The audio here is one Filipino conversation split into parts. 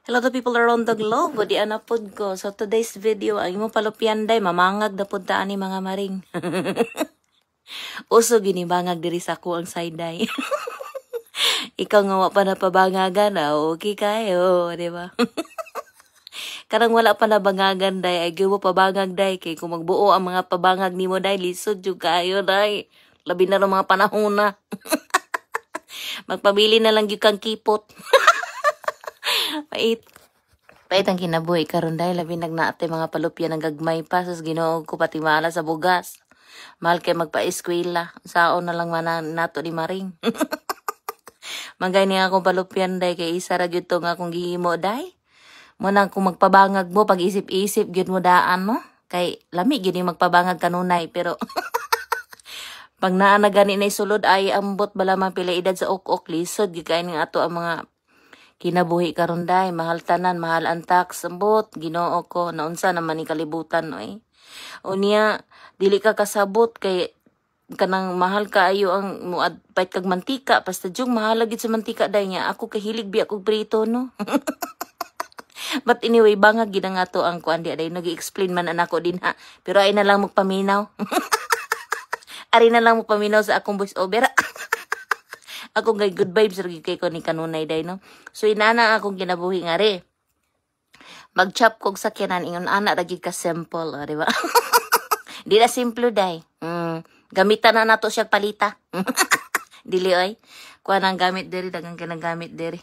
Hello to people around the globe. Di anapod ko. So today's video, ang imo palupyan day, mamangag na punta ani mga maring. Uso ginibangag diri sa ko ang side day. Ikaw nga wa pa na pabangagan, okay kayo, di ba? Karang wala pa na bangagan day, ay giwo pabangag day. Kay kung magbuo ang mga pabangag nimo day, lisod jud kayo day. Labi na ng mga panahon na. Magpabili na lang yung kang kipot. Pait ang kinabuhi karon dahil labi nagnaate mga palupyan ng gagmay pa sus Ginoo ko pati mala sa bugas. Mahal kay magpa-eskwela. Saon na lang nato ni Maring. Magay niya akong palupyan day kay isa ra gyud to nga akong gihimo day. Mo nang kung magpabangag mo pag isip-isip gyud mo daan no. Kay lami gyud magpabangag kanunay pero pag naa na gani na sulod ay ambot bala man pila edad sa ok-ok lisod gyud kay ning ato ang mga kinabuhi karon day, mahal tanan, mahal ang tax, ambot, Ginoo ko, naunsa naman ni kalibutan, oy. O niya, dili ka kasabot, kay kanang mahal kaayo ang muadpait kag mantika, basta jung mahal lagi sa mantika day niya, ako kahilig bi ako prito, no? But anyway, bangag gid nga to ang kuan di day, nag-explain man anako din ha, pero ay na lang magpaminaw. Ari na lang magpaminaw sa akong voice over. Ako ngay good vibes lagi kay ko ni kanunay day no. So inana akong kinabuhi nga re. Mag-chop kog sakyanan ingon ana ra gid ka simple, di ba? Di na simple day. Gamitan na nato siya palita. Dili oy. Kuha nang gamit diri dagang kinagamit diri.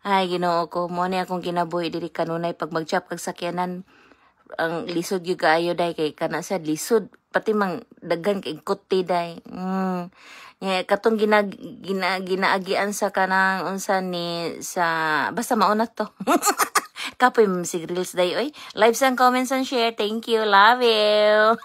Ay Ginoo ko, mo ni akong kinabuhi diri kanunay pag mag-chop kag sakyanan ang lisod gyud kaayo day kay kana sa lisod pati mang daghan kay kuti day. Katong ginaagian sa kanang unsa ni sa basta mauna to. Kapoy si Reels day oy. Lives and comments and share. Thank you. Love you.